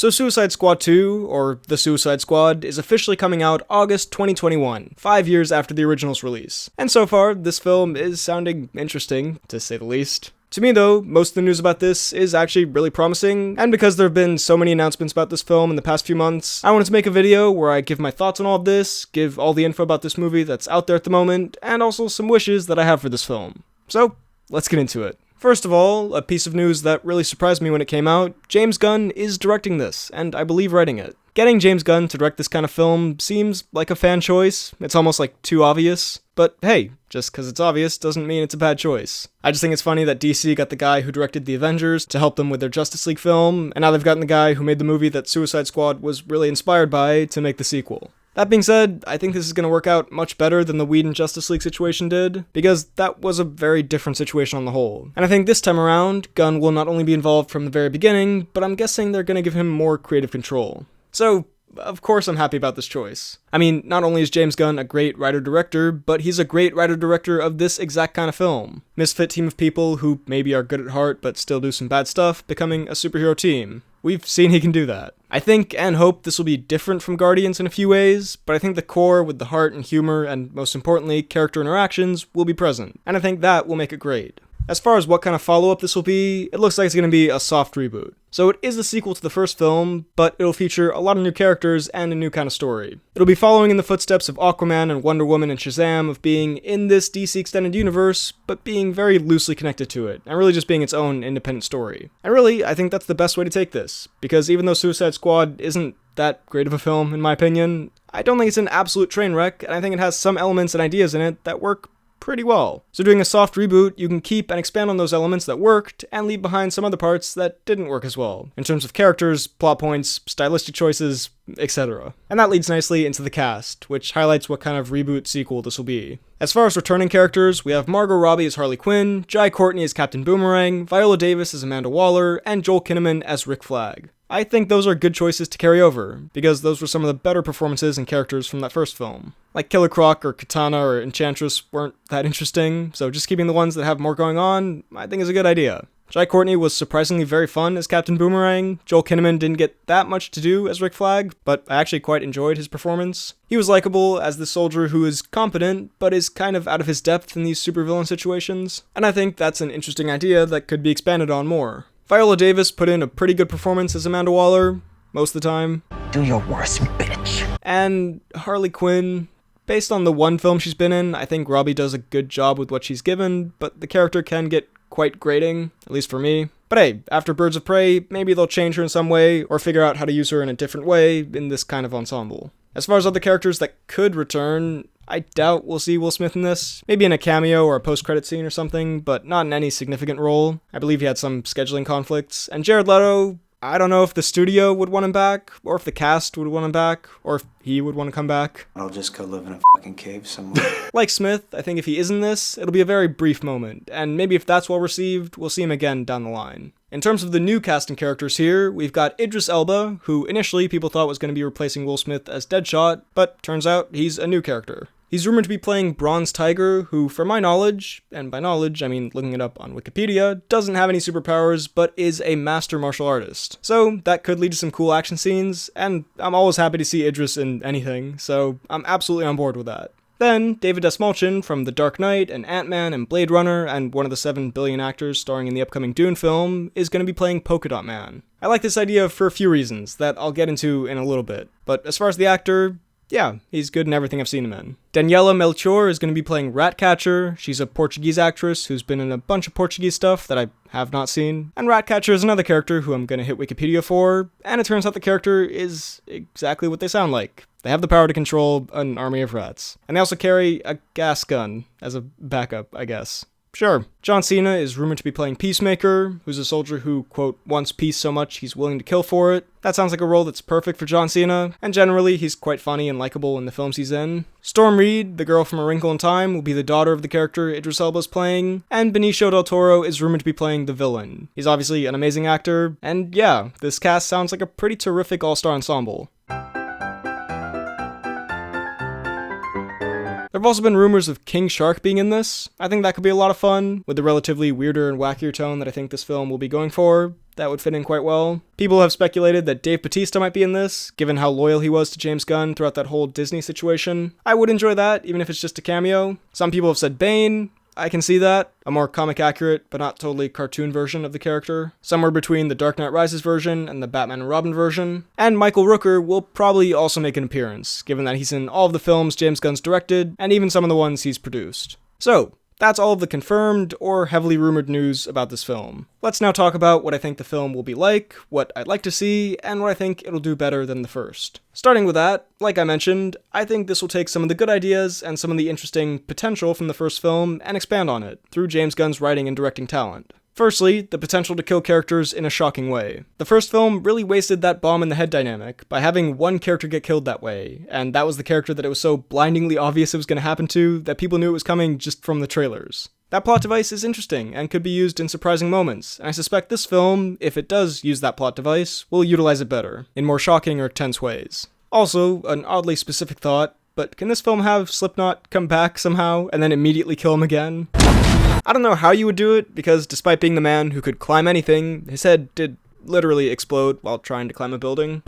So Suicide Squad 2, or The Suicide Squad, is officially coming out August 2021, 5 years after the original's release. And so far, this film is sounding interesting, to say the least. To me though, most of the news about this is actually really promising, and because there have been so many announcements about this film in the past few months, I wanted to make a video where I give my thoughts on all of this, give all the info about this movie that's out there at the moment, and also some wishes that I have for this film. So, let's get into it. First of all, a piece of news that really surprised me when it came out, James Gunn is directing this, and I believe writing it. Getting James Gunn to direct this kind of film seems like a fan choice, it's almost like too obvious, but hey, just because it's obvious doesn't mean it's a bad choice. I just think it's funny that DC got the guy who directed The Avengers to help them with their Justice League film, and now they've gotten the guy who made the movie that Suicide Squad was really inspired by to make the sequel. That being said, I think this is going to work out much better than the Whedon Justice League situation did, because that was a very different situation on the whole. And I think this time around, Gunn will not only be involved from the very beginning, but I'm guessing they're going to give him more creative control. So, of course I'm happy about this choice. I mean, not only is James Gunn a great writer-director, but he's a great writer-director of this exact kind of film. Misfit team of people who maybe are good at heart but still do some bad stuff, becoming a superhero team. We've seen he can do that. I think and hope this will be different from Guardians in a few ways, but I think the core with the heart and humor and, most importantly, character interactions will be present, and I think that will make it great. As far as what kind of follow-up this will be, it looks like it's going to be a soft reboot. So it is a sequel to the first film, but it'll feature a lot of new characters and a new kind of story. It'll be following in the footsteps of Aquaman and Wonder Woman and Shazam of being in this DC Extended Universe, but being very loosely connected to it, and really just being its own independent story. And really, I think that's the best way to take this, because even though Suicide Squad isn't that great of a film, in my opinion, I don't think it's an absolute train wreck, and I think it has some elements and ideas in it that work pretty well. So doing a soft reboot, you can keep and expand on those elements that worked, and leave behind some other parts that didn't work as well, in terms of characters, plot points, stylistic choices, etc. And that leads nicely into the cast, which highlights what kind of reboot sequel this will be. As far as returning characters, we have Margot Robbie as Harley Quinn, Jai Courtney as Captain Boomerang, Viola Davis as Amanda Waller, and Joel Kinnaman as Rick Flag. I think those are good choices to carry over, because those were some of the better performances and characters from that first film. Like Killer Croc or Katana or Enchantress weren't that interesting, so just keeping the ones that have more going on, I think is a good idea. Jai Courtney was surprisingly very fun as Captain Boomerang. Joel Kinnaman didn't get that much to do as Rick Flag, but I actually quite enjoyed his performance. He was likable as the soldier who is competent, but is kind of out of his depth in these supervillain situations, and I think that's an interesting idea that could be expanded on more. Viola Davis put in a pretty good performance as Amanda Waller, most of the time. Do your worst, bitch. And Harley Quinn, based on the one film she's been in, I think Robbie does a good job with what she's given, but the character can get quite grating, at least for me. But hey, after Birds of Prey, maybe they'll change her in some way, or figure out how to use her in a different way in this kind of ensemble. As far as other characters that could return, I doubt we'll see Will Smith in this. Maybe in a cameo or a post-credit scene or something, but not in any significant role. I believe he had some scheduling conflicts. And Jared Leto, I don't know if the studio would want him back, or if the cast would want him back, or if he would want to come back. I'll just go live in a fucking cave somewhere. Like Smith, I think if he is in this, it'll be a very brief moment, and maybe if that's well received, we'll see him again down the line. In terms of the new cast and characters here, we've got Idris Elba, who initially people thought was going to be replacing Will Smith as Deadshot, but turns out he's a new character. He's rumored to be playing Bronze Tiger, who, from my knowledge, and by knowledge I mean looking it up on Wikipedia, doesn't have any superpowers, but is a master martial artist. So that could lead to some cool action scenes, and I'm always happy to see Idris in anything, so I'm absolutely on board with that. Then, David Dastmalchian from The Dark Knight and Ant-Man and Blade Runner and one of the 7 billion actors starring in the upcoming Dune film is going to be playing Polka Dot Man. I like this idea for a few reasons that I'll get into in a little bit, but as far as the actor, yeah, he's good in everything I've seen him in. Daniela Melchior is going to be playing Ratcatcher. She's a Portuguese actress who's been in a bunch of Portuguese stuff that I have not seen. And Ratcatcher is another character who I'm going to hit Wikipedia for, and it turns out the character is exactly what they sound like. They have the power to control an army of rats. And they also carry a gas gun as a backup, I guess. Sure. John Cena is rumored to be playing Peacemaker, who's a soldier who, quote, wants peace so much he's willing to kill for it. That sounds like a role that's perfect for John Cena, and generally he's quite funny and likable in the films he's in. Storm Reed, the girl from A Wrinkle in Time, will be the daughter of the character Idris Elba's playing, and Benicio del Toro is rumored to be playing the villain. He's obviously an amazing actor, and yeah, this cast sounds like a pretty terrific all-star ensemble. There have also been rumors of King Shark being in this. I think that could be a lot of fun, with the relatively weirder and wackier tone that I think this film will be going for. That would fit in quite well. People have speculated that Dave Bautista might be in this, given how loyal he was to James Gunn throughout that whole Disney situation. I would enjoy that, even if it's just a cameo. Some people have said Bane. I can see that. A more comic accurate, but not totally cartoon version of the character. Somewhere between the Dark Knight Rises version and the Batman and Robin version. And Michael Rooker will probably also make an appearance, given that he's in all of the films James Gunn's directed, and even some of the ones he's produced. So, that's all of the confirmed or heavily rumored news about this film. Let's now talk about what I think the film will be like, what I'd like to see, and what I think it'll do better than the first. Starting with that, like I mentioned, I think this will take some of the good ideas and some of the interesting potential from the first film and expand on it through James Gunn's writing and directing talent. Firstly, the potential to kill characters in a shocking way. The first film really wasted that bomb in the head dynamic by having one character get killed that way, and that was the character that it was so blindingly obvious it was going to happen to that people knew it was coming just from the trailers. That plot device is interesting and could be used in surprising moments, and I suspect this film, if it does use that plot device, will utilize it better, in more shocking or tense ways. Also, an oddly specific thought, but can this film have Slipknot come back somehow and then immediately kill him again? I don't know how you would do it, because despite being the man who could climb anything, his head did literally explode while trying to climb a building.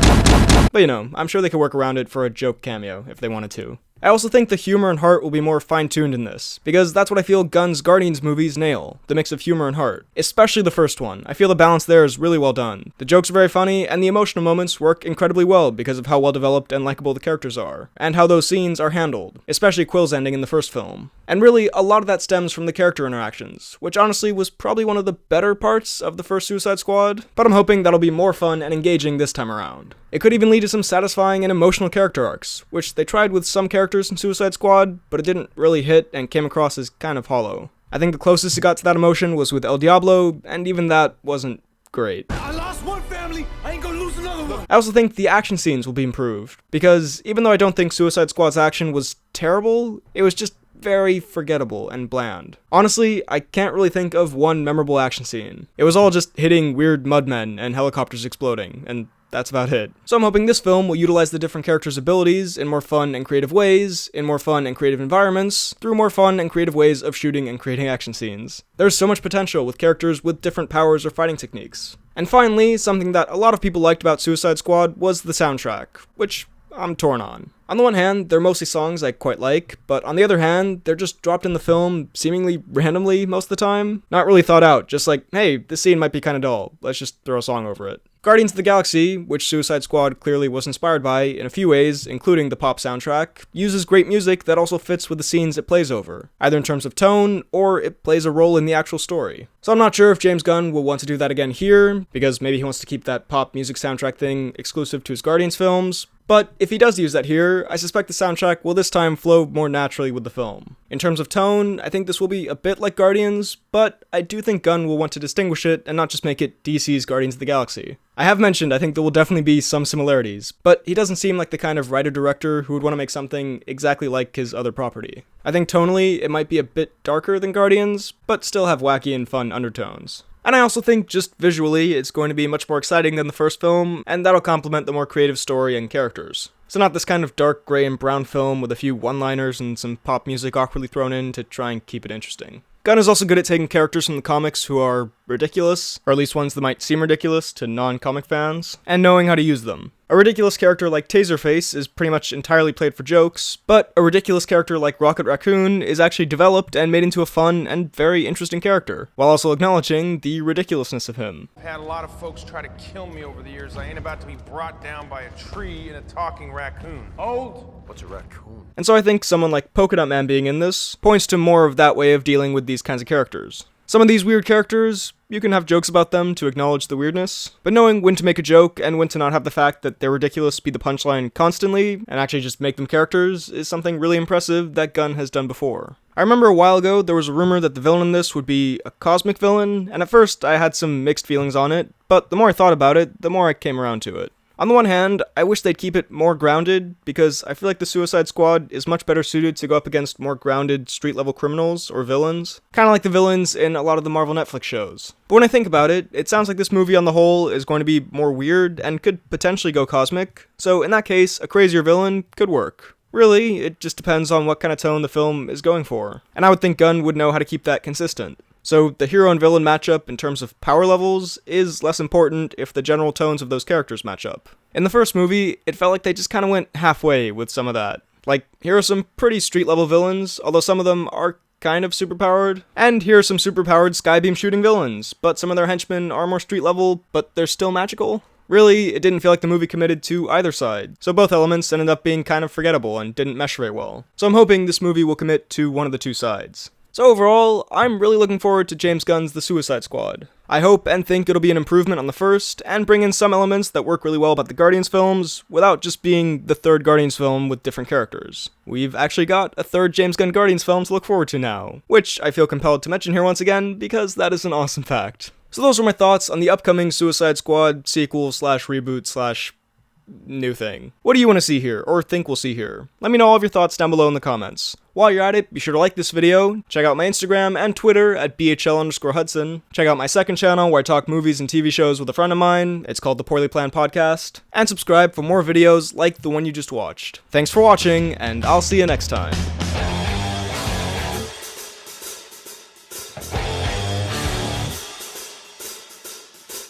But you know, I'm sure they could work around it for a joke cameo if they wanted to. I also think the humor and heart will be more fine-tuned in this, because that's what I feel Gunn's Guardians movies nail, the mix of humor and heart. Especially the first one. I feel the balance there is really well done. The jokes are very funny, and the emotional moments work incredibly well because of how well developed and likable the characters are, and how those scenes are handled, especially Quill's ending in the first film. And really, a lot of that stems from the character interactions, which honestly was probably one of the better parts of the first Suicide Squad, but I'm hoping that'll be more fun and engaging this time around. It could even lead to some satisfying and emotional character arcs, which they tried with some characters in Suicide Squad, but it didn't really hit and came across as kind of hollow. I think the closest it got to that emotion was with El Diablo, and even that wasn't great. I lost one family, I ain't gonna lose another one. I also think the action scenes will be improved, because even though I don't think Suicide Squad's action was terrible, it was just very forgettable and bland. Honestly, I can't really think of one memorable action scene. It was all just hitting weird mudmen and helicopters exploding, and that's about it. So I'm hoping this film will utilize the different characters' abilities in more fun and creative ways, in more fun and creative environments, through more fun and creative ways of shooting and creating action scenes. There's so much potential with characters with different powers or fighting techniques. And finally, something that a lot of people liked about Suicide Squad was the soundtrack, which I'm torn on. On the one hand, they're mostly songs I quite like, but on the other hand, they're just dropped in the film seemingly randomly most of the time. Not really thought out, just like, hey, this scene might be kinda dull, let's just throw a song over it. Guardians of the Galaxy, which Suicide Squad clearly was inspired by in a few ways, including the pop soundtrack, uses great music that also fits with the scenes it plays over, either in terms of tone, or it plays a role in the actual story. So I'm not sure if James Gunn will want to do that again here, because maybe he wants to keep that pop music soundtrack thing exclusive to his Guardians films, but if he does use that here, I suspect the soundtrack will this time flow more naturally with the film. In terms of tone, I think this will be a bit like Guardians, but I do think Gunn will want to distinguish it and not just make it DC's Guardians of the Galaxy. I have mentioned I think there will definitely be some similarities, but he doesn't seem like the kind of writer-director who would want to make something exactly like his other property. I think tonally, it might be a bit darker than Guardians, but still have wacky and fun undertones. And I also think just visually, it's going to be much more exciting than the first film, and that'll complement the more creative story and characters. So not this kind of dark gray and brown film with a few one-liners and some pop music awkwardly thrown in to try and keep it interesting. Gunn is also good at taking characters from the comics who are ridiculous, or at least ones that might seem ridiculous to non-comic fans, and knowing how to use them. A ridiculous character like Taserface is pretty much entirely played for jokes, but a ridiculous character like Rocket Raccoon is actually developed and made into a fun and very interesting character, while also acknowledging the ridiculousness of him. I've had a lot of folks try to kill me over the years. I ain't about to be brought down by a tree and a talking raccoon. Old? What's a raccoon? And so I think someone like Polka Dot Man being in this points to more of that way of dealing with these kinds of characters. Some of these weird characters, you can have jokes about them to acknowledge the weirdness, but knowing when to make a joke and when to not have the fact that they're ridiculous be the punchline constantly, and actually just make them characters, is something really impressive that Gunn has done before. I remember a while ago there was a rumor that the villain in this would be a cosmic villain, and at first I had some mixed feelings on it, but the more I thought about it, the more I came around to it. On the one hand, I wish they'd keep it more grounded, because I feel like the Suicide Squad is much better suited to go up against more grounded street-level criminals or villains, kind of like the villains in a lot of the Marvel Netflix shows. But when I think about it, it sounds like this movie on the whole is going to be more weird and could potentially go cosmic, so in that case, a crazier villain could work. Really, it just depends on what kind of tone the film is going for. And I would think Gunn would know how to keep that consistent. So the hero and villain matchup in terms of power levels is less important if the general tones of those characters match up. In the first movie, it felt like they just kind of went halfway with some of that. Like, here are some pretty street-level villains, although some of them are kind of superpowered. And here are some superpowered skybeam shooting villains, but some of their henchmen are more street-level, but they're still magical. Really, it didn't feel like the movie committed to either side, so both elements ended up being kind of forgettable and didn't mesh very well. So I'm hoping this movie will commit to one of the two sides. So overall, I'm really looking forward to James Gunn's The Suicide Squad. I hope and think it'll be an improvement on the first, and bring in some elements that work really well about the Guardians films, without just being the third Guardians film with different characters. We've actually got a third James Gunn Guardians film to look forward to now, which I feel compelled to mention here once again, because that is an awesome fact. So those are my thoughts on the upcoming Suicide Squad sequel/reboot/ new thing. What do you want to see here, or think we'll see here? Let me know all of your thoughts down below in the comments. While you're at it, be sure to like this video, check out my Instagram and Twitter at BHL_Hudson, check out my second channel where I talk movies and TV shows with a friend of mine, it's called The Poorly Planned Podcast, and subscribe for more videos like the one you just watched. Thanks for watching, and I'll see you next time.